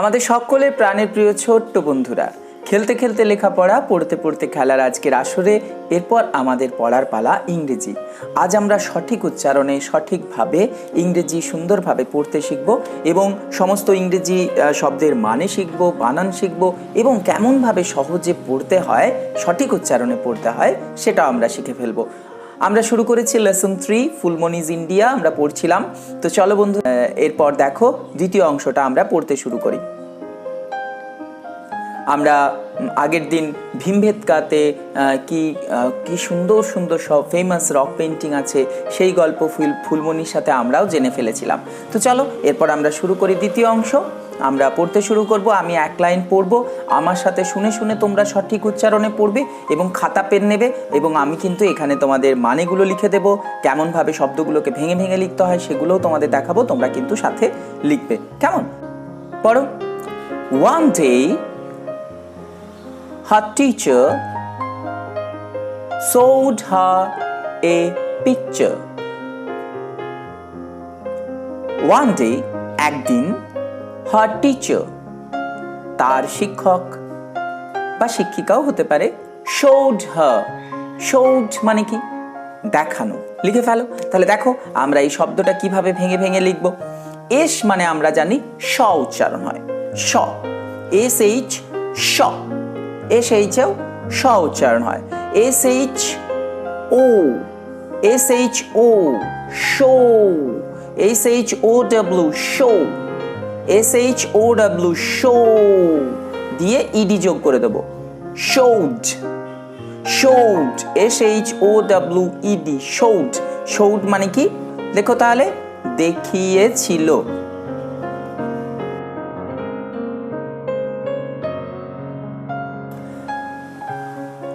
আমাদের সকলের প্রাণের প্রিয় ছোট্ট বন্ধুরা, খেলতে খেলতে লেখাপড়া, পড়তে পড়তে খেলার আজকের আসরে এরপর আমাদের পড়ার পালা ইংরেজি। আজ আমরা সঠিক উচ্চারণে সঠিকভাবে ইংরেজি সুন্দরভাবে পড়তে শিখব এবং সমস্ত ইংরেজি শব্দের মানে শিখব, বানান শিখব এবং কেমনভাবে সহজে পড়তে হয়, সঠিক উচ্চারণে পড়তে হয় সেটাও আমরা শিখে ফেলব। আমরা শুরু করেছি লেসন 3 ফুলমণিজ ইন্ডিয়া, আমরা পড়ছিলাম। তো চলো বন্ধু, এরপর দেখো দ্বিতীয় অংশটা আমরা পড়তে শুরু করি। আমরা আগের দিন ভীমবেটকাতে কি সুন্দর সুন্দর সব ফেমাস রক পেন্টিং আছে, সেই গল্প ফুলমণির সাথে আমরাও জেনে ফেলেছিলাম। তো চলো এরপর আমরা শুরু করি দ্বিতীয় অংশ। আমরা পড়তে শুরু করব। আমি এক লাইন পড়ব, আমার সাথে শুনে শুনে তোমরা সঠিক উচ্চারণে পড়বে এবং খাতা পেন নেবে এবং আমি কিন্তু এখানে তোমাদের মানেগুলো লিখে দেবো, কেমনভাবে শব্দগুলোকে ভেঙে ভেঙে লিখতে হয় সেগুলোও তোমাদের দেখাবো, তোমরা কিন্তু সাথে লিখবে। কেমন? পড়ো। One day her teacher showed her a picture. One day, একদিন, her teacher, তার শিক্ষক বা শিক্ষিকাও হতে পারে, showed her, showed মানে কি? দেখানো। লিখে ফেলো। তাহলে দেখো আমরা এই শব্দটা কিভাবে ভেঙে ভেঙে লিখব। এস মানে আমরা জানি স উচ্চারণ হয়, স, এস এইচ, স, এস এইচেও স উচ্চারণ হয়, S H O, S H O, show, S H O W, show, S H O W, show দিয়ে ইডি যোগ করে দেবো, showed, showed, S H O W E D, showed. Showed মানে কি? দেখো তাহলে, দেখিয়েছিল।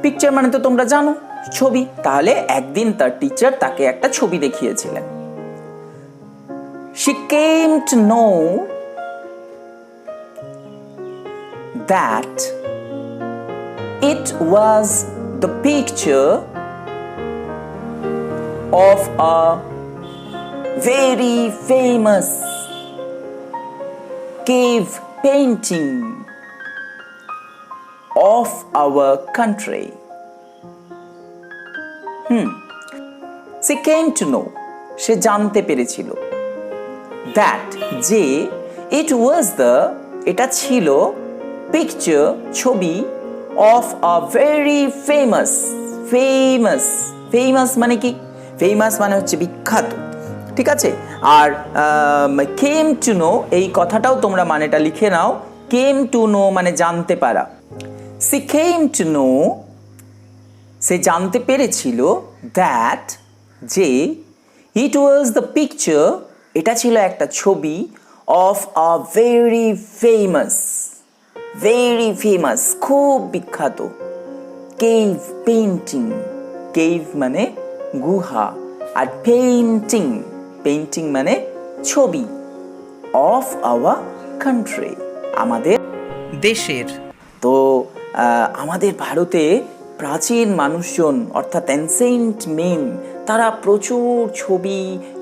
পিকচার মানে তো তোমরা জানো, ছবি। তাহলে একদিন তার টিচার তাকে একটা ছবি দেখিয়েছিলেন। She came to know that it was the picture of a very famous cave painting of our country. She came to know, সে জানতে পেরেছিল, that যে, it was the, এটা ছিল, picture ছবি, of a very famous, famous, famous মানে কি? famous মানে হচ্ছে বিখ্যাত, ঠিক আছে? আর came to know এই কথাটাও তোমরা মানেটা লিখে নাও, came to know মানে জানতে পারা। She came to know, সে জানতে পেরেছিল, that যে, it was the picture, এটা ছিল একটা ছবি, of a very famous, very famous, খুব বিখ্যাত, cave painting, cave মানে গুহা, আর পেইন্টিং, পেইন্টিং মানে ছবি, of our country, আমাদের দেশের। তো আমাদের ভারতে প্রাচীন মানুষজন অর্থাৎ অ্যানসেন্ট মেন, তারা প্রচুর ছবি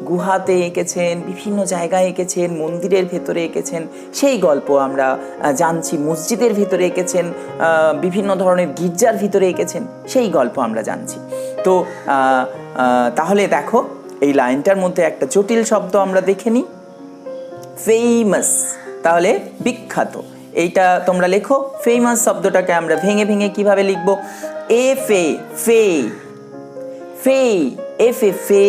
গুহাতে এঁকেছেন, বিভিন্ন জায়গায় এঁকেছেন, মন্দিরের ভেতরে এঁকেছেন, সেই গল্প আমরা জানছি। মসজিদের ভিতরে এঁকেছেন, বিভিন্ন ধরনের গির্জার ভিতরে এঁকেছেন, সেই গল্প আমরা জানছি। তো তাহলে দেখো এই লাইনটার মধ্যে একটা জটিল শব্দ আমরা দেখে নিই, ফেমাস, তাহলে বিখ্যাত। এইটা তোমরা লেখো। ফেমাস শব্দটাকে আমরা ভেঙে ভেঙে কিভাবে লিখবো? এফ এ, ফে, ফে, এফ এ, ফে,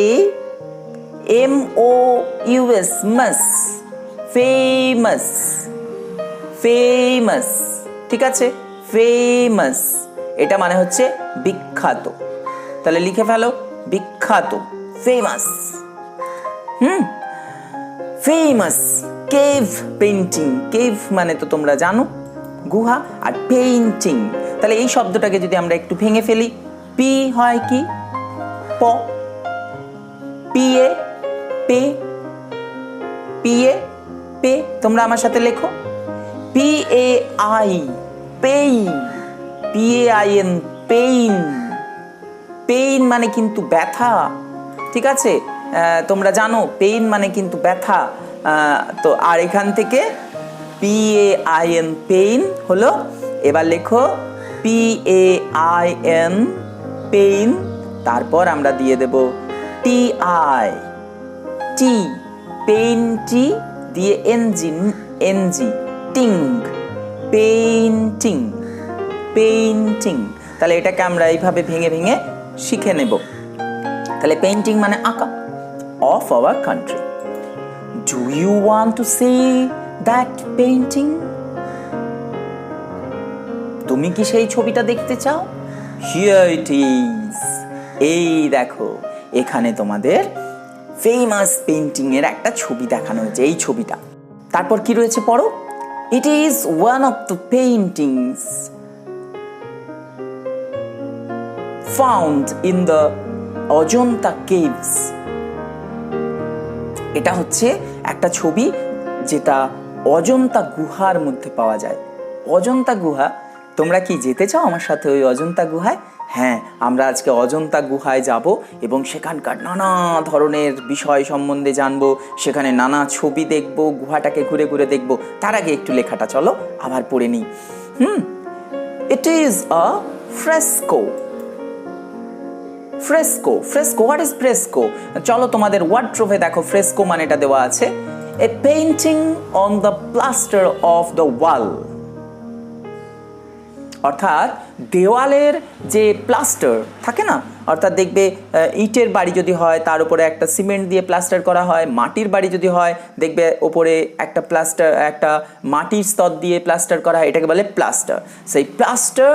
এম ও ইউ এস, মাস, ফেমাস, ফেমাস, ঠিক আছে? ফেমাস, এটা মানে হচ্ছে বিখ্যাত। তাহলে লিখে ফেলো, বিখ্যাত, famous. Famous. Cave painting, cave মানে তো তোমরা জানো গুহা, আর পেইন্টিং, তাহলে এই শব্দটাকে যদি আমরা একটু ভেঙে ফেলি, পি হয় কি? প, পিএ, পে, পিএ, পে, তোমরা আমার সাথে লেখো, P A I, pain, P A I N, pain, pain মানে কিন্তু ব্যথা, ঠিক আছে? তোমরা জানো পেইন মানে কিন্তু ব্যথা। তো আর এখান থেকে PAIN পেইন হলো, এবার লেখো PAIN পেইন, তারপর আমরা দিয়ে দেব TI টি, পেইন্টি দিয়ে NG টিং, পেইন্টিং, পেইন্টিং। তাহলে এটাকে আমরা এইভাবে ভেঙে ভেঙে শিখে নেব। তাহলে পেইন্টিং মানে আঁকা, of our country. Do you want to see that painting? তুমি কি সেই ছবিটা দেখতে চাও? Here it is. এই দেখো, এখানে তোমাদের ফেমাস পেইন্টিং এর একটা ছবি দেখানো হয়েছে, এই ছবিটা। তারপর কি রয়েছে পড়ো। It is one of the paintings found in the Ajanta caves. এটা হচ্ছে একটা ছবি যেটা অজন্তা গুহার মধ্যে পাওয়া যায়। অজন্তা গুহা, তোমরা কি যেতে চাও আমার সাথে ওই অজন্তা গুহায়? হ্যাঁ, আমরা আজকে অজন্তা গুহায় যাব এবং সেখানকার নানা ধরনের বিষয় সম্বন্ধে জানবো, সেখানে নানা ছবি দেখব, গুহাটাকে ঘুরে ঘুরে দেখব। তার আগে একটু লেখাটা চলো আবার পড়ে নিই। It is a fresco. Fresco, fresco, what is fresco? চলো তোমাদের ওয়ার্ডরোবে দেখো ফ্রেস্কো মানেটা দেওয়া আছে, a painting on the plaster of the wall. অর্থাৎ দেওয়ালের যে প্লাস্টার থাকে না, অর্থাৎ দেখবে ইটের বাড়ি যদি হয় তার উপরে একটা সিমেন্ট দিয়ে প্লাস্টার করা হয়, মাটির বাড়ি যদি হয় দেখবে ওপরে একটা প্লাস্টার, একটা মাটির স্তর দিয়ে প্লাস্টার করা হয়, এটাকে বলে প্লাস্টার। সেই প্লাস্টার,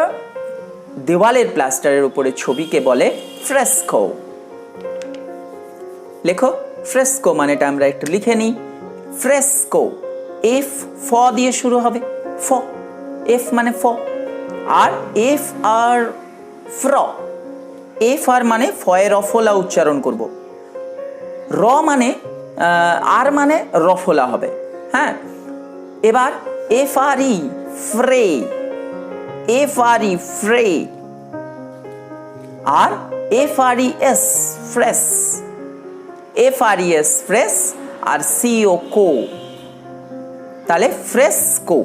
দেওয়ালের প্লাস্টারের উপরে ছবিকে বলে ফ্রেস্কো। লেখো ফ্রেস্কো মানেটা আমরা একটু লিখে নিই। ফ্রেস্কো, এফ ফ দিয়ে শুরু হবে, ফ, এফ মানে ফ, আর এফ আর ফ্র, এফ আর মানে ফয়ের রফলা উচ্চারণ করব, র মানে আর মানে রফলা হবে। হ্যাঁ, এবার এফ আর ই ফ্রে, এফ আর ই ফ্রে, আর F R E S fresh, F R E S fresh, আর সি ও কো। তাহলে ফ্রেস্কো,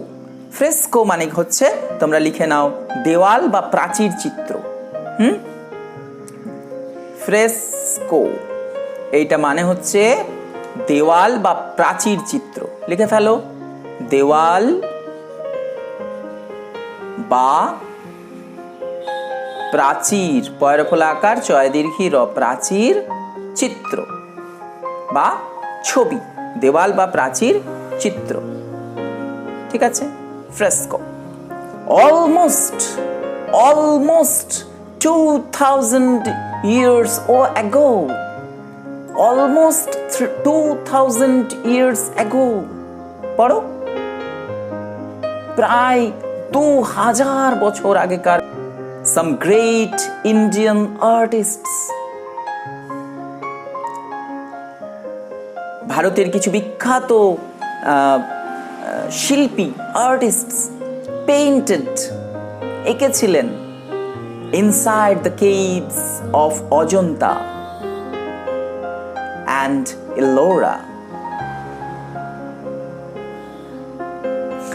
ফ্রেস্কো মানে হচ্ছে, তোমরা লিখে নাও, দেওয়াল বা প্রাচীর চিত্র। ফ্রেস্কো এইটা মানে হচ্ছে দেওয়াল বা প্রাচীর চিত্র। লিখে ফেলো, দেওয়াল বা প্রাচীর, পয়রফলা আকার চয় দীর্ঘী র, প্রাচীর চিত্র বা ছবি, দেওয়াল বা প্রাচীর চিত্র। ঠিক আছে, fresco. almost 2000 years ago, almost 2000 years ago, পড়ো, প্রায় 2000 বছর আগেকার some great Indian artists, ভারতের কিছু বিখ্যাত শিল্পী, আর্টিস্টস, পেইন্টেড, এঁকেছিলেন inside the caves of Ajanta and Ellora.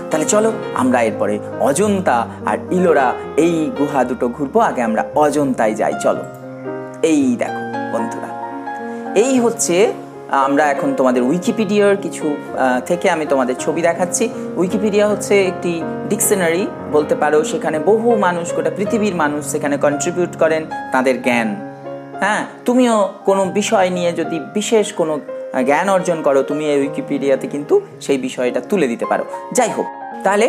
তাহলে চলো আমরা এরপরে অজন্তা আর ইলোরা এই গুহা দুটো ঘুরবো। আগে আমরা অজন্তায় যাই, চলো। এই দেখো বন্ধুরা, এই হচ্ছে, আমরা এখন তোমাদের উইকিপিডিয়ার কিছু থেকে আমি তোমাদের ছবি দেখাচ্ছি। উইকিপিডিয়া হচ্ছে একটি ডিকশনারি বলতে পারো, সেখানে বহু মানুষ, গোটা পৃথিবীর মানুষ সেখানে কন্ট্রিবিউট করেন তাদের জ্ঞান। হ্যাঁ, তুমিও কোনো বিষয় নিয়ে যদি বিশেষ কোনো জ্ঞান অর্জন করো, তুমি এই উইকিপিডিয়াতে কিন্তু সেই বিষয়টা তুলে দিতে পারো। যাই হোক, তাহলে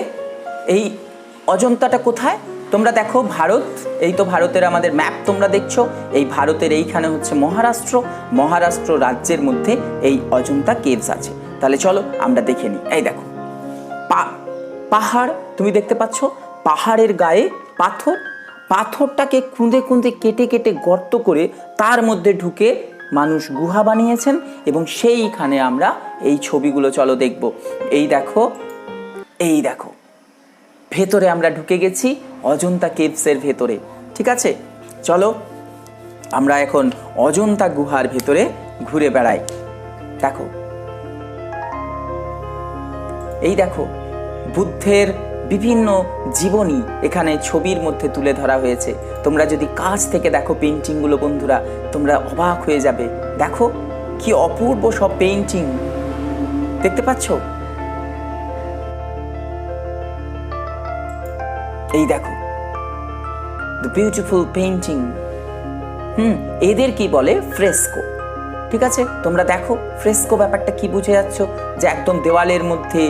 এই অজন্তাটা কোথায়? তোমরা দেখো, ভারত, এই তো ভারতের আমাদের ম্যাপ তোমরা দেখছো, এই ভারতের এইখানে হচ্ছে মহারাষ্ট্র রাজ্যের মধ্যে এই অজন্তা কেভস আছে। তাহলে চলো আমরা দেখে নিই। এই দেখো পাহাড়, তুমি দেখতে পাচ্ছ, পাহাড়ের গায়ে পাথরটাকে খুঁদে খুঁদে কেটে কেটে গর্ত করে তার মধ্যে ঢুকে মানুষ গুহা বানিয়েছেন, এবং সেইখানে আমরা এই ছবিগুলো চলো দেখব। এই দেখো ভেতরে আমরা ঢুকে গেছি, অজন্তা কেভসের ভেতরে। ঠিক আছে, চলো আমরা এখন অজন্তা গুহার ভেতরে ঘুরে বেড়াই। দেখো, এই দেখো, বুদ্ধের বিভিন্ন জীবনী এখানে ছবির মধ্যে তুলে ধরা হয়েছে। তোমরা যদি কাছ থেকে দেখো পেইন্টিংগুলো বন্ধুরা, তোমরা অবাক হয়ে যাবে। দেখো কি অপূর্ব সব পেইন্টিং, দেখতে পাচ্ছ? এই দেখো দ্য বিউটিফুল পেইন্টিং। এদের কি বলে? ফ্রেস্কো। ঠিক আছে, তোমরা দেখো ফ্রেস্কো ব্যাপারটা কি বুঝে যাচ্ছ, যে একদম দেওয়ালের মধ্যে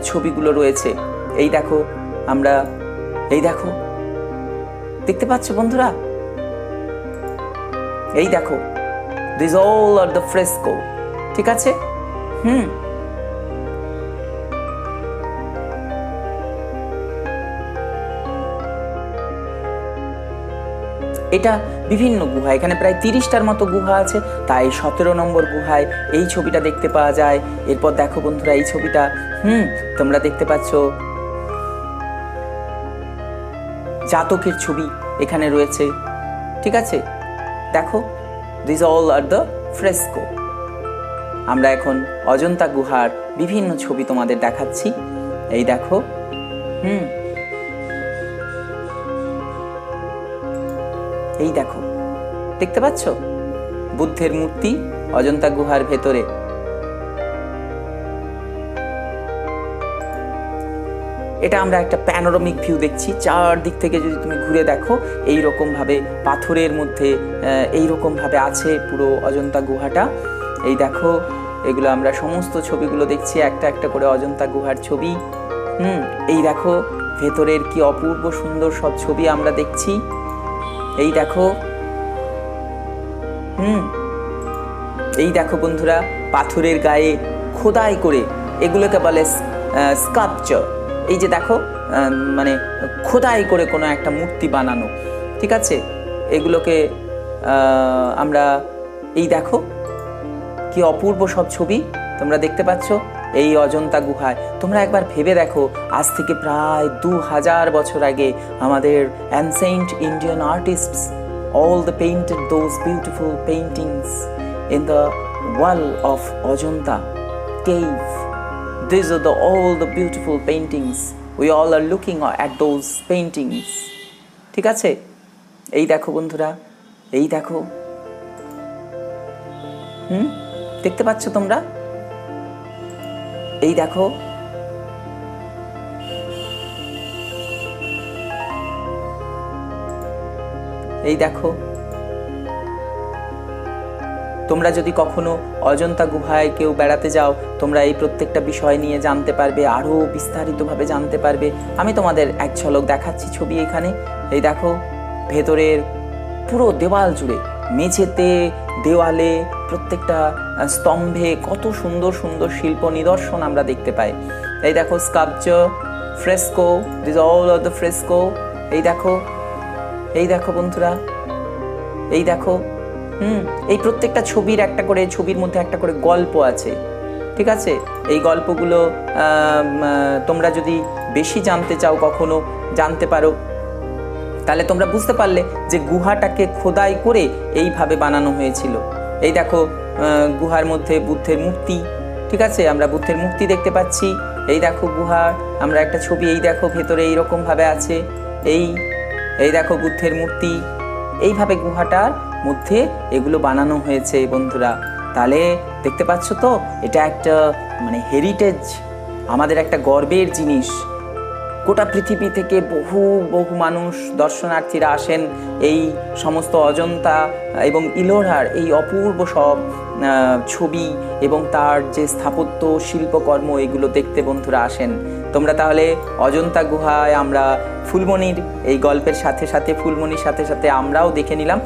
ছবিগুলো রয়েছে। এই দেখো আমরা, এই দেখো, দেখতে পাচ্ছ বন্ধুরা? এই দেখো, this all are the fresco. ঠিক আছে, এটা বিভিন্ন গুহা, এখানে প্রায় 30টার মতো গুহা আছে, তাই 17 নম্বর গুহায় এই ছবিটা দেখতে পাওয়া যায়। এরপর দেখো বন্ধুরা এই ছবিটা, তোমরা দেখতে পাচ্ছ জাতকের ছবি এখানে রয়েছে। ঠিক আছে, দেখো this all are the fresco. আমরা এখন অজন্তা গুহার বিভিন্ন ছবি তোমাদের দেখাচ্ছি। এই দেখো, এই দেখো, দেখতে পাচ্ছ বুদ্ধের মূর্তি অজন্তা গুহার ভেতরে। এটা আমরা একটা প্যানোরামিক ভিউ দেখছি, চারদিক থেকে যদি তুমি ঘুরে দেখো এই রকম ভাবে পাথরের মধ্যে এই রকম ভাবে আছে পুরো অজন্তা গুহাটা। এই দেখো, এগুলো আমরা সমস্ত ছবিগুলো দেখছি, একটা একটা করে অজন্তা গুহার ছবি। এই দেখো ভেতরের কি অপূর্ব সুন্দর সব ছবি আমরা দেখছি। এই দেখো, এই দেখো বন্ধুরা, পাথরের গায়ে খোদাই করে, এগুলোকে বলে স্কাল্পচার। এই যে দেখো, মানে খোদাই করে কোনো একটা মূর্তি বানানো। ঠিক আছে, এগুলোকে আমরা, এই দেখো কি অপূর্ব সব ছবি তোমরা দেখতে পাচ্ছ এই অজন্তা গুহায়। তোমরা একবার ভেবে দেখো, আজ থেকে প্রায় 2000 বছর আগে আমাদের ancient Indian artists all the painted those beautiful paintings in the wall of Ajanta cave. These are all the beautiful paintings. We all are looking at those paintings. ঠিক আছে, এই দেখো বন্ধুরা, এই দেখো, দেখতে পাচ্ছ তোমরা? এই দেখো, এই দেখো, তোমরা যদি কখনো অজন্তা গুহায় কেউ বেড়াতে যাও, তোমরা এই প্রত্যেকটা বিষয় নিয়ে জানতে পারবে, আরো বিস্তারিতভাবে জানতে পারবে। আমি তোমাদের এক ঝলক দেখাচ্ছি ছবি এখানে। এই দেখো, ভেতরের পুরো দেওয়াল জুড়ে, মেঝেতে, দেওয়ালে, প্রত্যেকটা স্তম্ভে কত সুন্দর সুন্দর শিল্প নিদর্শন আমরা দেখতে পাই। এই দেখো sculpture, fresco, this all of the fresco. এই দেখো, এই দেখো বন্ধুরা, এই দেখো, এই প্রত্যেকটা ছবির একটা করে, ছবির মধ্যে একটা করে গল্প আছে। ঠিক আছে, এই গল্পগুলো তোমরা যদি বেশি জানতে চাও, কখনো জানতে পারো, তাহলে তোমরা বুঝতে পারলে যে গুহাটাকে খোদাই করে এইভাবে বানানো হয়েছিল। এই দেখো গুহার মধ্যে বুদ্ধের মূর্তি। ঠিক আছে, আমরা বুদ্ধের মূর্তি দেখতে পাচ্ছি। এই দেখো গুহার আমরা একটা ছবি, এই দেখো ভেতরে এইরকম ভাবে আছে। এই দেখো বুদ্ধের মূর্তি, এইভাবে গুহাটার মধ্যে এগুলো বানানো হয়েছে বন্ধুরা। তাহলে দেখতে পাচ্ছ তো, এটা একটা মানে হেরিটেজ, আমাদের একটা গর্বের জিনিস। গোটা পৃথিবী থেকে বহু বহু মানুষ, দর্শনার্থীরা আসেন এই সমস্ত অজন্তা এবং ইলোরার এই অপূর্ব সব ছবি এবং তার যে স্থাপত্য শিল্পকর্ম, এগুলো দেখতে বন্ধুরা আসেন। তোমরা তাহলে অজন্তা গুহায় আমরা ফুলমণির এই গল্পের সাথে সাথে, ফুলমণির সাথে সাথে আমরাও দেখে নিলাম।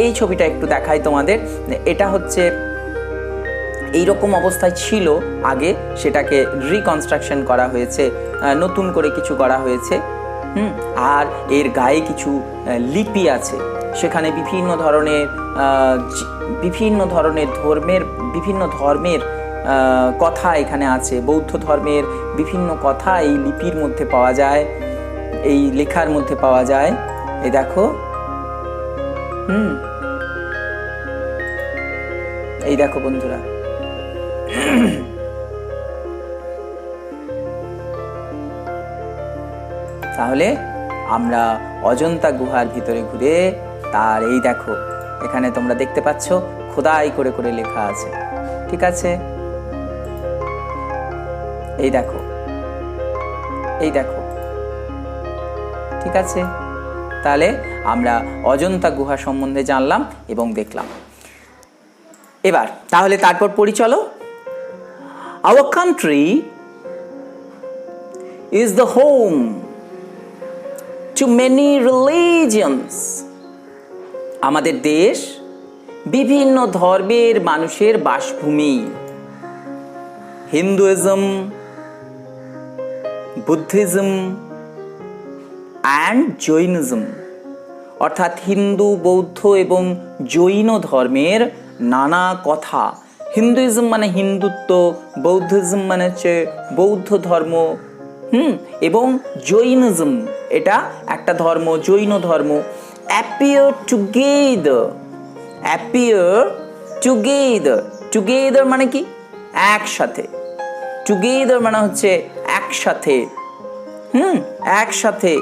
এই ছবিটা একটু দেখাই তোমাদের। এটা হচ্ছে এইরকম অবস্থায় ছিল আগে, সেটাকে রিকনস্ট্রাকশন করা হয়েছে, নতুন করে কিছু করা হয়েছে। আর এর গায়ে কিছু লিপি আছে, সেখানে বিভিন্ন ধর্মের কথা এখানে আছে। বৌদ্ধ ধর্মের বিভিন্ন কথা এই লিপির মধ্যে পাওয়া যায়, এই লেখার মধ্যে পাওয়া যায়। এই দেখো, এই দেখো বন্ধুরা, তাহলে আমরা অজন্তা গুহার ভিতরে ঘুরে তার এই দেখো এখানে তোমরা দেখতে পাচ্ছ খোদাই করে করে লেখা আছে, ঠিক আছে? এই দেখো, এই দেখো, ঠিক আছে? তাহলে আমরা অজন্তা গুহা সম্বন্ধে জানলাম এবং দেখলাম। এবার তাহলে তারপর পড়ি চলো। Our country is the home to many religions. আমাদের দেশ বিভিন্ন ধর্মের মানুষের বাসভূমি। হিন্দুইজম, বুদ্ধিজম অ্যান্ড জৈনিজম, অর্থাৎ হিন্দু, বৌদ্ধ এবং জৈন ধর্মের নানা কথা। হিন্দুইজম মানে হিন্দুত্ব, বৌদ্ধিজম মানে হচ্ছে বৌদ্ধ ধর্ম, এবং জৈনিজম এটা একটা ধর্ম, জৈন ধর্ম। Appear together, appear together, together মানে কি? একসাথে। টুগেদার মানে হচ্ছে একসাথে, একসাথে।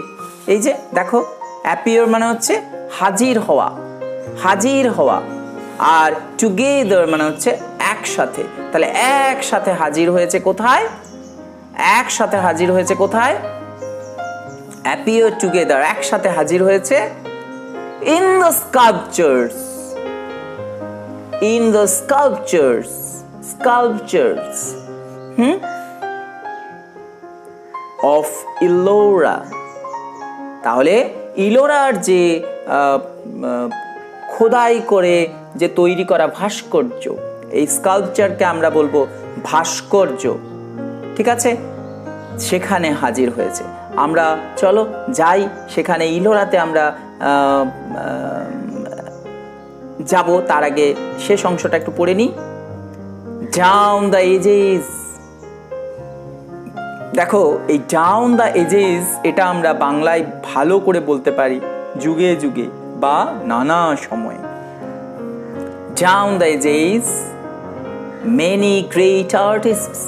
এই যে দেখো, অ্যাপিয়ার মানে হচ্ছে হাজির হওয়া, হাজির হওয়া, আর টুগেদার মানে হচ্ছে একসাথে। তাহলে একসাথে হাজির হয়েছে কোথায়? একসাথে হাজির হয়েছে কোথায়? অ্যাপিয়ার টুগেদার, একসাথে হাজির হয়েছে in the sculptures, in the sculptures, sculptures of Ellora। তাহলে ইলোরার যে খোদাই করে যে তৈরি করা ভাস্কর্য, এই স্কাল্পচারকে আমরা বলবো ভাস্কর্য, ঠিক আছে? সেখানে হাজির হয়েছে। আমরা চলো যাই সেখানে, ইলোরাতে আমরা যাব। তার আগে শেষ অংশটা একটু পড়ে নিই। ডাউন দ্য এজেস, দেখো এই ডাউন দ্য এজেস এটা আমরা বাংলায় ভালো করে বলতে পারি যুগে যুগে বা নানা সময়ে। Down the ages many great artists,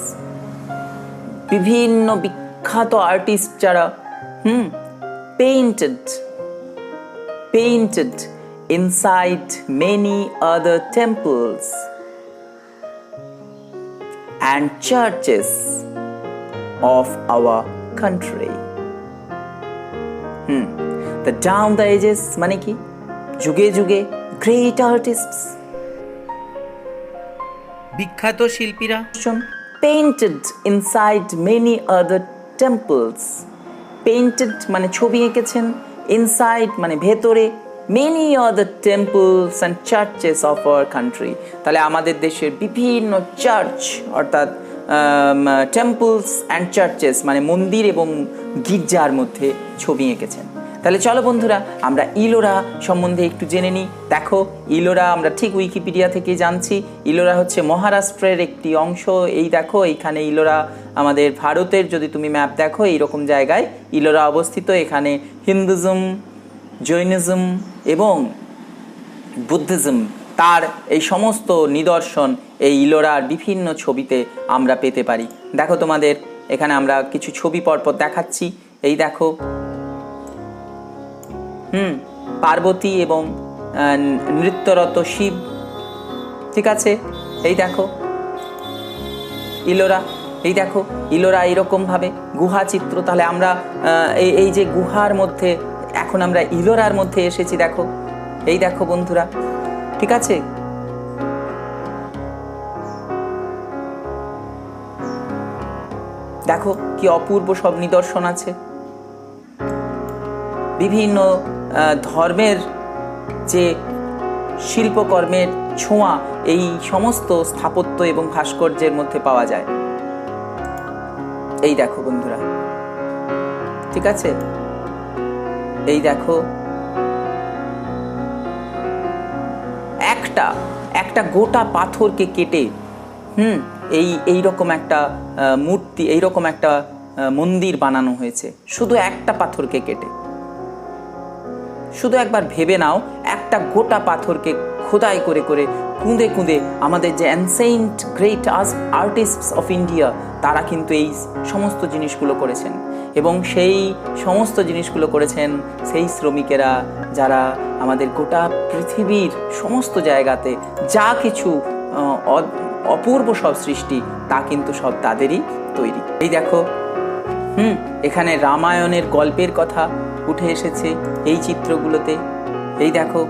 বিভিন্ন বিখ্যাত আর্টিস্ট যারা painted inside many other temples and churches of our country. The down the ages মানে কি? যুগে যুগে great artists, বিখ্যাত শিল্পীরা painted inside many other temples. Painted মানে ছবি এঁকেছেন, inside মানে ভেতরে, many other temples and churches of our country। তাহলে আমাদের দেশের বিভিন্ন চার্চ অর্থাৎ টেম্পলস অ্যান্ড চার্চেস মানে মন্দির এবং গির্জার মধ্যে ছবি এঁকেছেন। তাহলে চলো বন্ধুরা আমরা ইলোরা সম্বন্ধে একটু জেনে নিই। দেখো ইলোরা আমরা ঠিক উইকিপিডিয়া থেকে জানছি, ইলোরা হচ্ছে মহারাষ্ট্রের একটি অংশ। এই দেখো এইখানে ইলোরা আমাদের ভারতের, যদি তুমি ম্যাপ দেখো এইরকম জায়গায় ইলোরা অবস্থিত। এখানে হিন্দুজম, জৈনিজম এবং বুদ্ধিজম তার এই সমস্ত নিদর্শন এই ইলোরার বিভিন্ন ছবিতে আমরা পেতে পারি। দেখো তোমাদের এখানে আমরা কিছু ছবি পরপর দেখাচ্ছি। এই দেখো পার্বতী এবং নৃত্যরত শিব, ঠিক আছে? এই দেখো ইলোরা, এই দেখো ইলোরা এইরকম ভাবে গুহা চিত্র। তাহলে আমরা এই যে গুহার মধ্যে এখন আমরা ইলোরার মধ্যে এসেছি। দেখো এই দেখো বন্ধুরা, ঠিক আছে? দেখো কি অপূর্ব সব নিদর্শন আছে। বিভিন্ন ধর্মের যে শিল্পকর্মের ছোঁয়া এই সমস্ত স্থাপত্য এবং ভাস্কর্যের মধ্যে পাওয়া যায়। এই দেখো বন্ধুরা, ঠিক আছে? এই দেখো একটা গোটা পাথরকে কেটে এইরকম একটা মূর্তি, এইরকম একটা মন্দির বানানো হয়েছে শুধু একটা পাথরকে কেটে। শুধু একবার ভেবে নাও, একটা গোটা পাথরকে খোদাই করে করে কুঁদে কুঁদে আমাদের যে ancient great artists of India তারা কিন্তু এই সমস্ত জিনিসগুলো করেছেন, এবং সেই সমস্ত জিনিসগুলো করেছেন সেই শ্রমিকেরা যারা আমাদের গোটা পৃথিবীর সমস্ত জায়গাতে যা কিছু অপূর্ব সব সৃষ্টি তা কিন্তু সব তাদেরই তৈরি। এই দেখো এখানে রামায়ণের গল্পের কথা উঠে এসেছে এই চিত্রগুলোতে। এই দেখো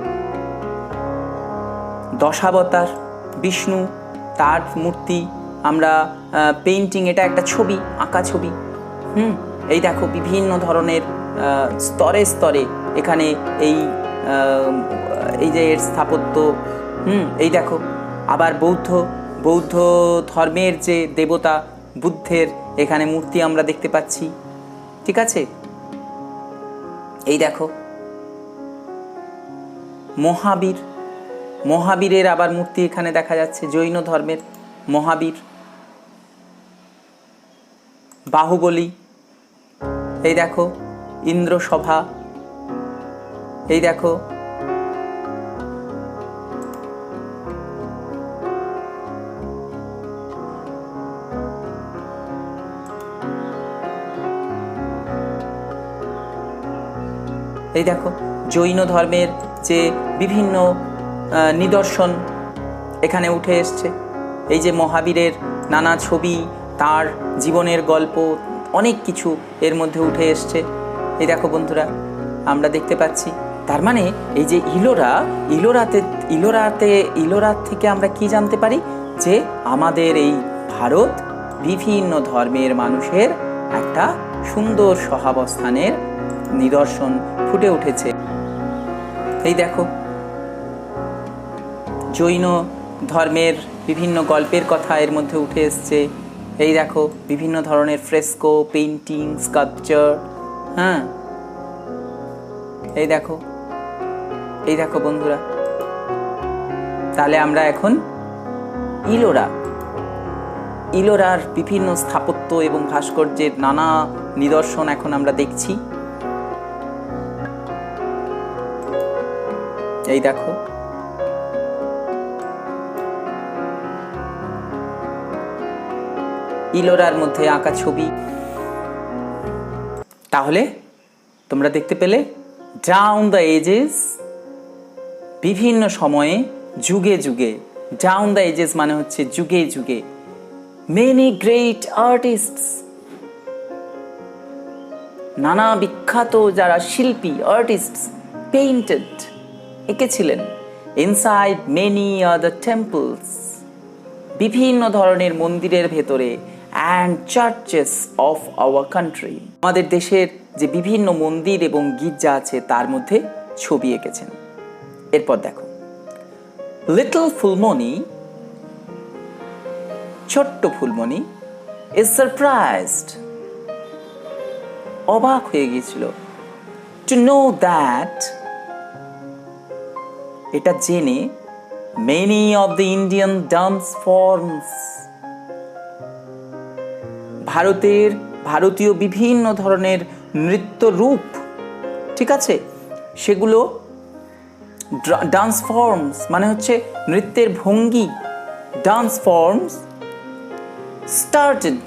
দশাবতার বিষ্ণু, তার মূর্তি আমরা পেইন্টিং, এটা একটা ছবি, আঁকা ছবি। এই দেখো বিভিন্ন ধরনের স্তরে স্তরে এখানে এই যে এর স্থাপত্য। এই দেখো আবার বৌদ্ধ ধর্মের যে দেবতা বুদ্ধের এখানে মূর্তি আমরা দেখতে পাচ্ছি, ঠিক আছে। এই দেখো মহাবীরের আবার মূর্তি এখানে দেখা যাচ্ছে, জৈন ধর্মের মহাবীর। বাহুবলী, এই দেখো ইন্দ্রসভা, এই দেখো এই দেখো জৈন ধর্মের যে বিভিন্ন নিদর্শন এখানে উঠে এসছে। এই যে মহাবীরের নানা ছবি, তার জীবনের গল্প, অনেক কিছু এর মধ্যে উঠে এসছে। এই দেখো বন্ধুরা আমরা দেখতে পাচ্ছি। তার মানে এই যে ইলোরা থেকে আমরা কি জানতে পারি, যে আমাদের এই ভারত বিভিন্ন ধর্মের মানুষের একটা সুন্দর সহাবস্থানের নিদর্শন ফুটে উঠেছে। এই দেখো জৈন ধর্মের বিভিন্ন গল্পের কথা এর মধ্যে উঠে এসছে। এই দেখো বিভিন্ন ধরনের ফ্রেস্কো, পেইন্টিং, স্কাল্পচার। এই দেখো বন্ধুরা, তাহলে আমরা এখন ইলোরার বিভিন্ন স্থাপত্য এবং ভাস্কর্যের নানা নিদর্শন এখন আমরা দেখছি। এই দেখো ইলোরার মধ্যে আঁকা ছবি। তাহলে তোমরা দেখতে পেলে ডাউন দ্য এজেস, বিভিন্ন সময়ে যুগে যুগে, ডাউন দ্য এজেস মানে হচ্ছে যুগে যুগে, মেনি গ্রেট আর্টিস্টস, নানা বিখ্যাত যারা শিল্পী আর্টিস্টস পেইন্টেড, এঁকেছিলেন ইনসাইড মেনি আদার টেম্পলস, বিভিন্ন ধরনের মন্দিরের ভেতরে, and churches of our country, আমাদের দেশের যে বিভিন্ন মন্দির এবং গির্জা আছে তার মধ্যে ছবি এঁকেছেন। এরপর দেখো লিটল ফুলমণি, ছোট্ট ফুলমণি, ইজ সারপ্রাইজড, অবাক হয়ে গিয়েছিল, টু নো দ্যাট, এটা জেনে, many of the Indian dance forms, ভারতীয় বিভিন্ন ধরনের নৃত্য রূপ, ঠিক আছে, সেগুলো ডান্স ফর্মস মানে হচ্ছে নৃত্যের ভঙ্গি, dance forms started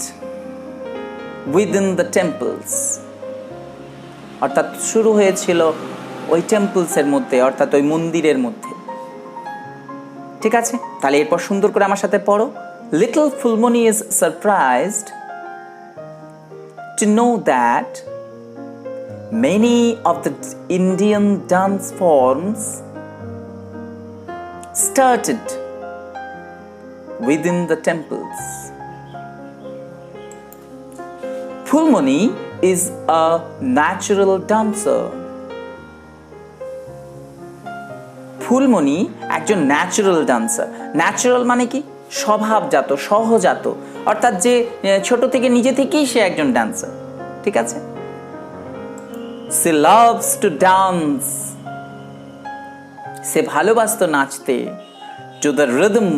within the temples, অর্থাৎ শুরু হয়েছিল ওই টেম্পলসের মধ্যে, অর্থাৎ ওই মন্দিরের মধ্যে, ঠিক আছে। তাহলে এরপর সুন্দর করে আমার সাথে পড়ো। Little Phulmoni is surprised to know that many of the Indian dance forms started within the temples. Fulmani is a natural dancer. Phulmoni একজন ন্যাচারাল ডান্সার। ন্যাচারাল মানে কি? স্বভাবজাত, সহজাত, অর্থাৎ যে ছোট থেকে নিজে থেকেই সে একজন ডান্সার, ঠিক আছে। সে লাভস টু ডান্স, সে ভালোবাসতো নাচতে, টু দ্য রিদম,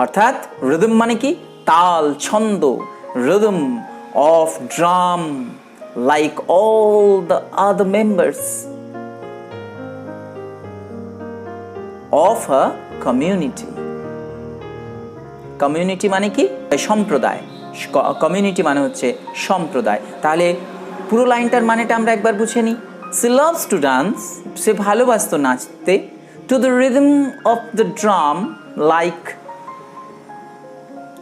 অর্থাৎ রিদম মানে কি? তাল, ছন্দ, rhythm of drum, like all the other members. Of a community. Community মানে কি? সম্প্রদায়। কমিউনিটি মানে হচ্ছে সম্প্রদায়। তাহলে পুরো লাইনটার মানেটা আমরা একবার বুঝে নিই। সে লাভস টু ডান্স, সে ভালোবাসতো নাচতে, to the rhythm of the drum, like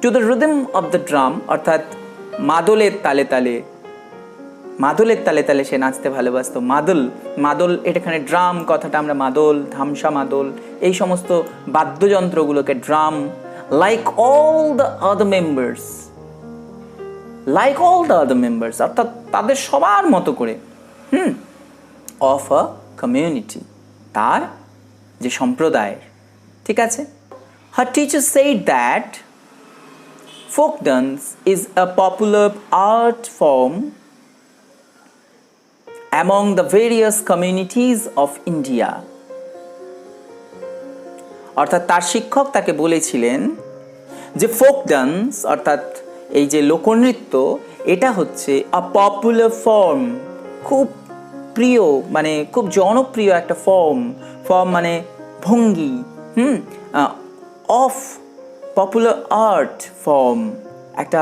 to the rhythm of the drum, অর্থাৎ মাদলের তালে তালে, মাদলের তালে তালে সে নাচতে ভালোবাসতো। মাদল, মাদল এখানে ড্রাম কথাটা আমরা মাদল, ধামসা মাদল এই সমস্ত বাদ্যযন্ত্রগুলোকে drum, like all the other members, like all the other members অর্থাৎ তাদের সবার মতো করে, অফ আ কমিউনিটি, তার যে সম্প্রদায়ের। ঠিক আছে? Her teacher said that folk dance is a popular art form among the various communities of India. অর্থাৎ তার শিক্ষক তাকে বলেছিলেন যে ফোক ডান্স অর্থাৎ এই যে লোকনৃত্য এটা হচ্ছে আ পপুলার ফর্ম, খুব প্রিয় মানে খুব জনপ্রিয় একটা ফর্ম মানে ভঙ্গি, অফ পপুলার আর্ট ফর্ম, একটা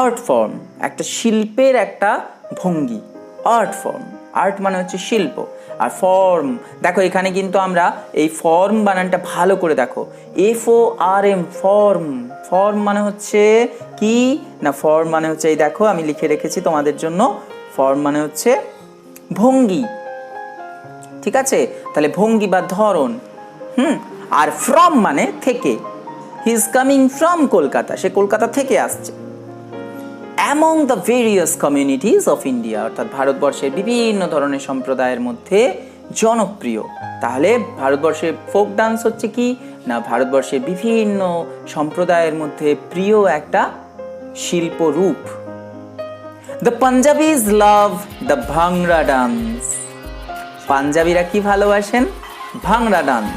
আর্ট ফর্ম, একটা শিল্পের একটা ভঙ্গি, আর্ট ফর্ম। আর্ট মানে হচ্ছে শিল্প, আর ফর্ম দেখো এখানে কিন্তু আমরা এই ফর্ম বানানটা ভালো করে দেখো, FORM, ফর্ম। ফর্ম মানে হচ্ছে কি না, ফর্ম মানে হচ্ছে এই দেখো আমি লিখে রেখেছি তোমাদের জন্য, ফর্ম মানে হচ্ছে ভঙ্গি। ঠিক আছে? তাহলে ভঙ্গি বা ধরন। আর ফ্রম মানে থেকে, he is coming from Kolkata, সে কলকাতা থেকে আসছে। Among the various communities of India অর্থাৎ ভারতবর্ষের বিভিন্ন ধরনের সম্প্রদায়ের মধ্যে জনপ্রিয়। তাহলে ভারতবর্ষের ফোক ডান্স হচ্ছে কি না, ভারতবর্ষের বিভিন্ন সম্প্রদায়ের মধ্যে প্রিয় একটা শিল্পরূপ। The Punjabis love the bhangra dance, পাঞ্জাবিরা কি ভালোবাসেন? Bhangra dance.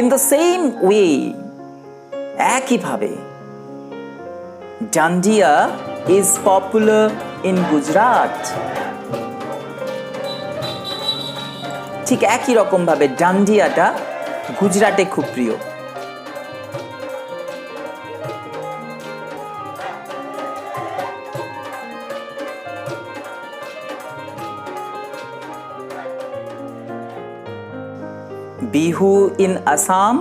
In the same way, একইভাবে dandiya is popular in Gujarat, ঠিক একই রকম ভাবে ডান্ডিয়াটা গুজরাটে খুব প্রিয়। বিহু ইন আসাম,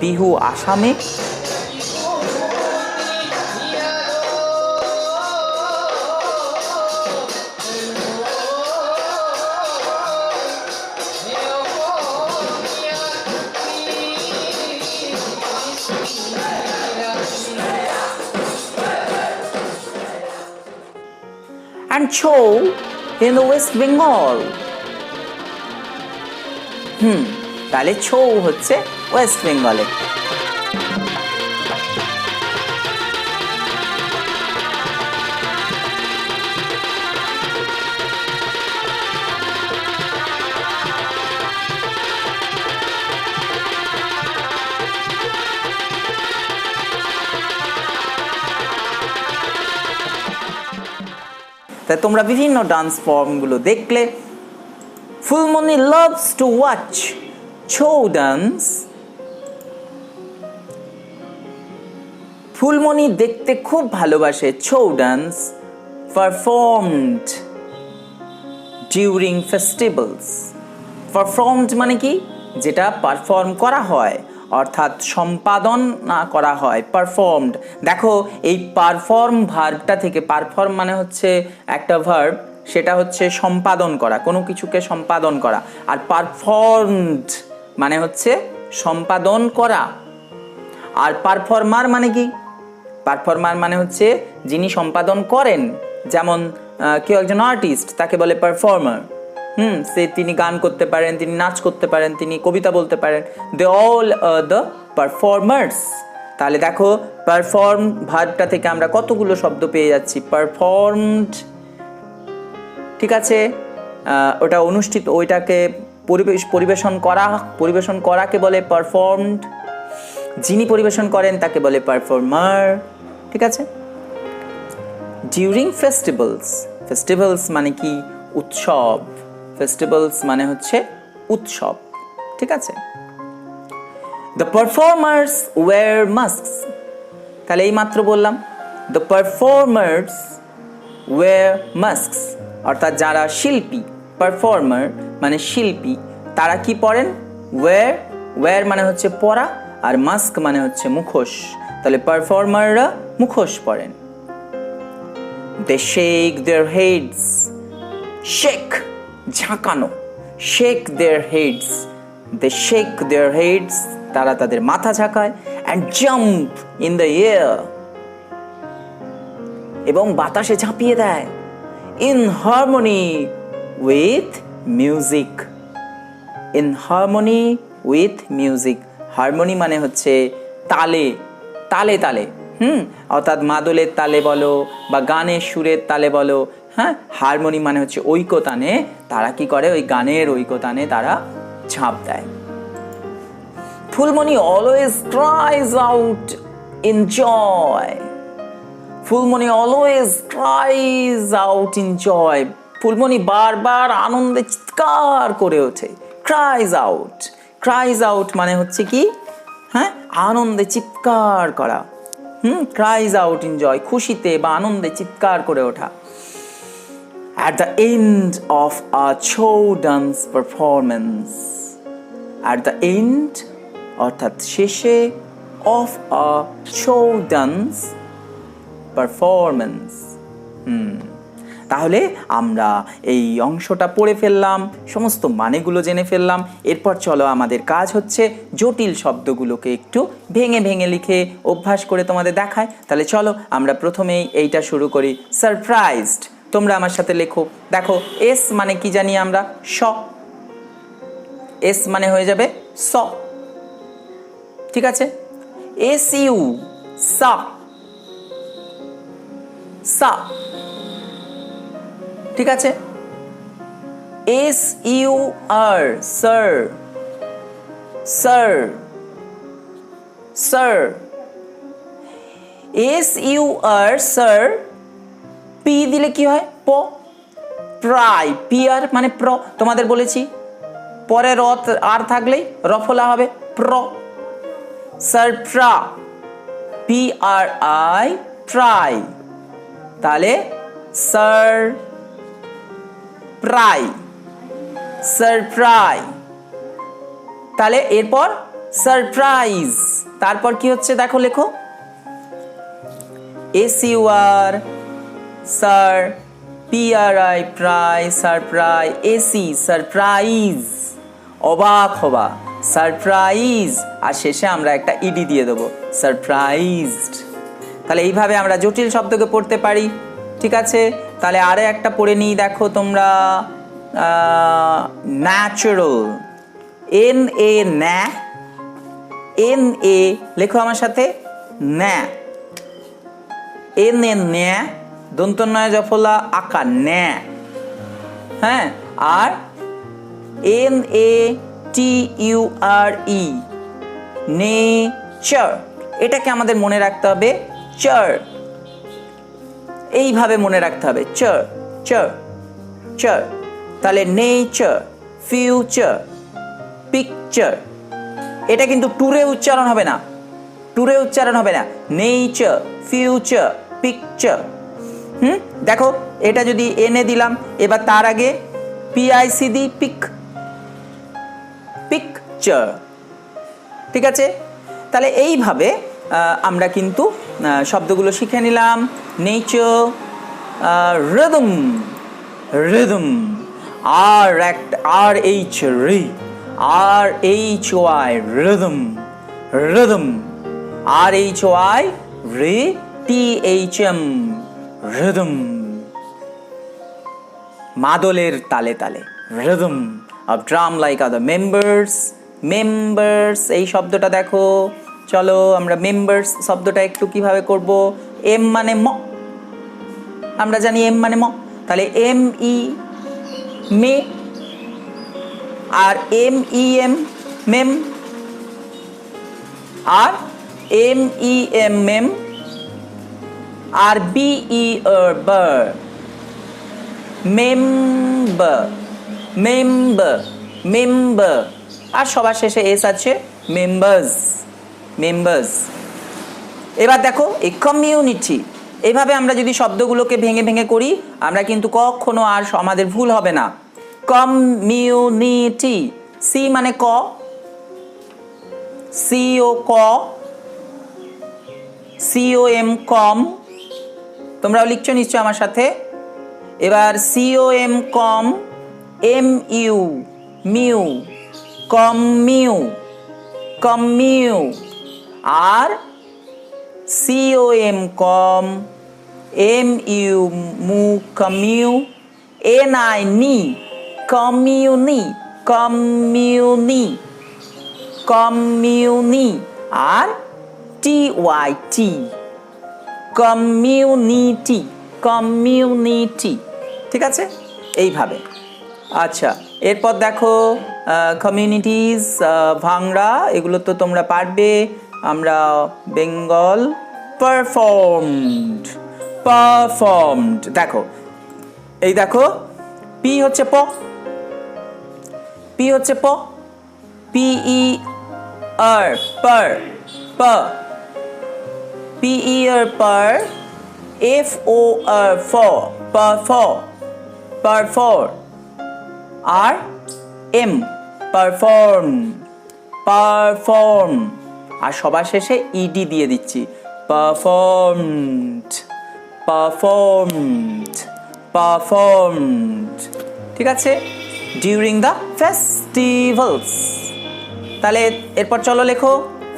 বিহু আসামে, and Chou in the West Bengal। তাহলে ছৌ হচ্ছে ওয়েস্ট বেঙ্গলে। তাই তোমরা বিভিন্ন ডান্স ফর্মগুলো দেখলে। Phulmoni loves to watch Chou dance। Phulmoni দেখতে খুব ভালোবাসে Chou dance performed during festivals। performed মানে কি? যেটা পারফর্ম করা হয় অর্থাৎ সম্পাদন না করা হয়, পারফর্মড। দেখো এই পারফর্ম ভার্বটা থেকে, পারফর্ম মানে হচ্ছে একটা ভার্ব, সেটা হচ্ছে সম্পাদন করা, কোনো কিছুকে সম্পাদন করা, আর পারফর্মড মানে হচ্ছে সম্পাদন করা। আর পারফর্মার মানে কি? পারফর্মার মানে হচ্ছে যিনি সম্পাদন করেন, যেমন কেউ একজন আর্টিস্ট তাকে বলে পারফর্মার। তিনি গান করতে পারেন, তিনি নাচ করতে পারেন, তিনি কবিতা বলতে পারেন। They all are the performers. তাহলে দেখো পারফর্ম ভার্বটা থেকে আমরা কতগুলো শব্দ পেয়ে যাচ্ছি। পারফর্মড, ঠিক আছে, ওটা অনুষ্ঠিত, ওইটাকে পরিবেশন করাকে বলে পারফর্মড। যিনি পরিবেশন করেন তাকে বলে পারফর্মার, ঠিক আছে। ডিউরিং ফেস্টিভ্যালস, ফেস্টিভ্যালস মানে কি? উৎসব। ফেস্টিভ্যালস মানে হচ্ছে উৎসব, ঠিক আছে। The performers wear masks. তাহলে এই মাত্র বললাম দ্য পারফর্মার্স ওয়্যার মাস্কস, অর্থাৎ যারা শিল্পী, পারফর্মার মানে শিল্পী, তারা কি পরেন? ওয়্যার মানে হচ্ছে পরা, আর মাস্ক মানে হচ্ছে মুখোশ। তাহলে পারফর্মাররা মুখোশ পরেন। They shake their heads. Shake ঝাঁকানো, shake their heads, they shake their heads, তারা তাদের মাথা ঝাঁকায়। And jump in the air, এবং বাতাসে ঝাঁপিয়ে দেয়। In harmony with music, in harmony with music. Harmony মানে হচ্ছে তালে তালে তালে, অর্থাৎ মাদলের তালে বলো বা গানের সুরের তালে বলো, হ্যাঁ। হারমোনি মানে হচ্ছে ঐকতানে, তারা কি করে? ওই গানের ঐকতানে তারা ঝাঁপ দেয়। Phulmoni always cries out in joy. Phulmoni always cries out in joy. Phulmoni বারবার আনন্দে চিৎকার করে ওঠে। ক্রাইজ আউট, ক্রাইজ আউট মানে হচ্ছে কি? হ্যাঁ, আনন্দে চিৎকার করা। ক্রাইজ আউট ইন জয়, খুশিতে বা আনন্দে চিৎকার করে ওঠা। At the end of a show dance performance, at the end অর্থাৎ শেষে, of a show dance performance। তাহলে আমরা এই অংশটা পড়ে ফেললাম, সমস্ত মানেগুলো জেনে ফেললাম। এরপর চলো আমাদের কাজ হচ্ছে জটিল শব্দগুলোকে একটু ভেঙে ভেঙে লিখে অভ্যাস করে তোমাদের দেখায়। তাহলে চলো আমরা প্রথমেই এইটা শুরু করি, সারপ্রাইজড। তোমরা আমার সাথে লেখো। দেখো এস মানে কি জানি আমরা? স। এস মানে হয়ে যাবে স, ঠিক আছে। এস ইউ, সা, সা, ঠিক আছে। S U R, sir, sir, sir. S U R, sir. P দিলে কি হয়? প। প্রায়, পি আর মানে প্র। তোমাদের বলেছি পরে র আর থাকলেই রফলা হবে, প্র। স্যার প্রা, পি আর আই, প্রায়। তাহলে স্যার প্রায়, সারপ্রাইজ। তাহলে এরপর সারপ্রাইজ, তারপর কি হচ্ছে দেখো, লেখো S U R, sir, P R I, প্রায়, সারপ্রাইজ, এসি, সারপ্রাইজ, অবাক হবা, সারপ্রাইজ। আর শেষে আমরা একটা ইডি দিয়ে দেবো, সারপ্রাইজড। তাহলে এইভাবে আমরা জটিল শব্দকে পড়তে পারি, ঠিক আছে। তাহলে আরে একটা পড়ে নিই, দেখো তোমরা, ন্যাচারাল, এন এ ন্যা, এন এ লেখো আমার সাথে, ন্যা, এন এ ন্যা, দন্তন্বয় জফলা আকার, ন্যা, হ্যাঁ। আর N A T U R E, nature. এটাকে আমাদের মনে রাখতে হবে, চার, এইভাবে মনে রাখতে হবে, চার, চার, চার। তাহলে নেচার, ফিউচার, পিকচার। এটা কিন্তু টুরে উচ্চারণ হবে না, টুরে উচ্চারণ হবে না, নেচার, ফিউচার, পিকচার। দেখো এটা যদি এনে দিলাম, এবার তার আগে পিআইসি দি, পিক, পিকচার, ঠিক আছে। তাহলে এইভাবে আমরা কিন্তু শব্দগুলো শিখে নিলাম। নেচার, রিদম, রিদম, আর আর এইচ রি, আর এইচ ওয়াই, রিদম, রিদম, আর এইচ ওয়াই রি, টি এইচ এম, রিদম। মাদলের তালে তালে, rhythm of drum like other members. members এই শব্দটা দেখো, চলো আমরা members শব্দটা একটু কিভাবে করব। এম মানে ম, আমরা জানি এম মানে ম, তাহলে এম ই মে, আর এম ই এম মেম, আর এম ই এম মেম, আর বি ই বার, মেম্বার মেম্বার মেম্বার, আর সবার শেষে এস আছে, মেম্বার্স মেম্বার্স। এবার দেখো এই কমিউনিটি, এইভাবে আমরা যদি শব্দগুলোকে ভেঙে ভেঙে করি আমরা কিন্তু কখনো আর আমাদের ভুল হবে না। কমিউনিটি, সি মানে ক, সিও ক, সিও এম কম, তোমরাও লিখছো নিশ্চয় আমার সাথে। এবার সিও এম কম, এম ইউ মিউ, কমিউ কমিউ, আর সিও এম কম, এম ইউ মু কমিউ, এন আই নি কমিউনি কমিউনি কমিউনি, আর T Y T community community. ঠিক আছে, এইভাবে। আচ্ছা, এরপর দেখো কমিউনিটিজ, ভাংরা, এগুলো তো তোমরা পারবে। আমরা বেঙ্গল, পারফর্মড পারফর্মড, দেখো এই দেখো পি হচ্ছে প, পি হচ্ছে প, পি ই আর পার, প, P E R per, F O R for, পারফর পারফর, আর এম পারফর্ম পারফর্ম, আর সবার শেষে ইডি দিয়ে দিচ্ছি, পারফর্মড পারফর্মড পারফর্মড। ঠিক আছে, ডিউরিং দ্য ফেস্টিভ্যালস। তাহলে এরপর চলো লেখো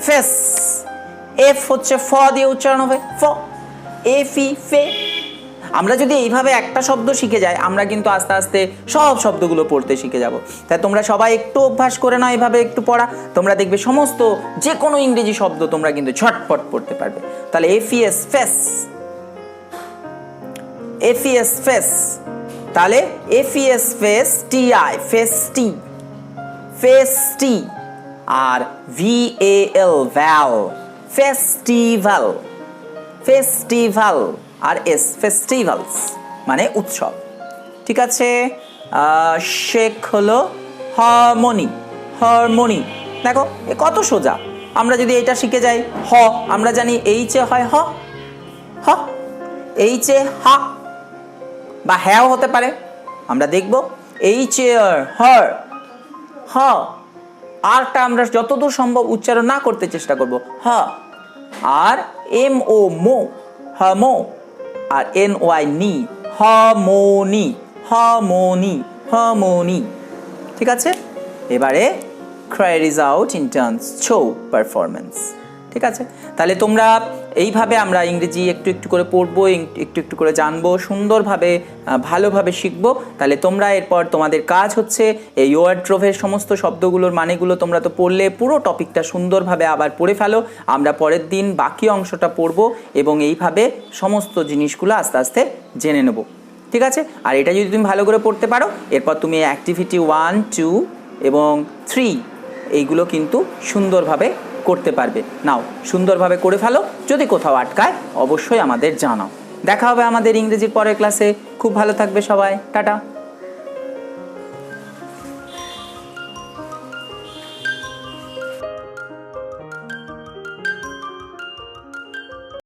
ফেস, এফ হচ্ছে ফ দিয়ে উচ্চারণ হবে, ফ, এফ ই ফে। আমরা যদি এইভাবে একটা শব্দ শিখে যাই আমরা কিন্তু আস্তে আস্তে সব শব্দগুলো পড়তে শিখে যাব। তাই তোমরা সবাই একটু অভ্যাস করে নাও এইভাবে একটু পড়া, তোমরা দেখবে সমস্ত যে কোনো ইংরেজি শব্দ তোমরা কিন্তু ঝটপট পড়তে পারবে। তাহলে এফইএস ফেস, এফইএস ফেস, তাহলে এফইএস ফেস, টি আই ফেস্টি ফেস্টি, আর ভিএএল ভ্যাল ফেস্টিভ্যাল ফেস্টিভ্যাল, আর এস ফেস্টিভ্যালস মানে উৎসব। ঠিক আছে, শেখ হলো হারমোনি হারমোনি, দেখো এ কত সোজা। আমরা যদি এটা শিখে যাই, হ আমরা জানি এইচে হয় হ, হ এইচে হা, বা হ্যাও হতে পারে, আমরা দেখব এইচে হর, হ, আরটা আমরা যতদূর সম্ভব উচ্চারণ না করতে চেষ্টা করব, হ, আর এম ও মো হামো, আর এন ওয়াই নি হারমোনি হারমোনি হারমোনি। ঠিক আছে, এবারে cries out in turns show performance. ঠিক আছে, তাহলে তোমরা এইভাবে আমরা ইংরেজি একটু একটু করে পড়বো, একটু একটু করে জানবো, সুন্দরভাবে ভালোভাবে শিখবো। তাহলে তোমরা এরপর তোমাদের কাজ হচ্ছে এই ওয়ার্ড্রোভের সমস্ত শব্দগুলোর মানেগুলো তোমরা তো পড়লে, পুরো টপিকটা সুন্দরভাবে আবার পড়ে ফেলো। আমরা পরের দিন বাকি অংশটা পড়বো এবং এইভাবে সমস্ত জিনিসগুলো আস্তে আস্তে জেনে নেব। ঠিক আছে, আর এটা যদি তুমি ভালো করে পড়তে পারো এরপর তুমি অ্যাক্টিভিটি 1, 2 এবং 3 এইগুলো কিন্তু সুন্দরভাবে করতে পারবে। নাও সুন্দরভাবে করে ফেলো, যদি কোথাও আটকায় অবশ্যই আমাদের জানাও। দেখা হবে আমাদের ইংরেজির পরের ক্লাসে। খুব ভালো থাকবে সবাই, টাটা।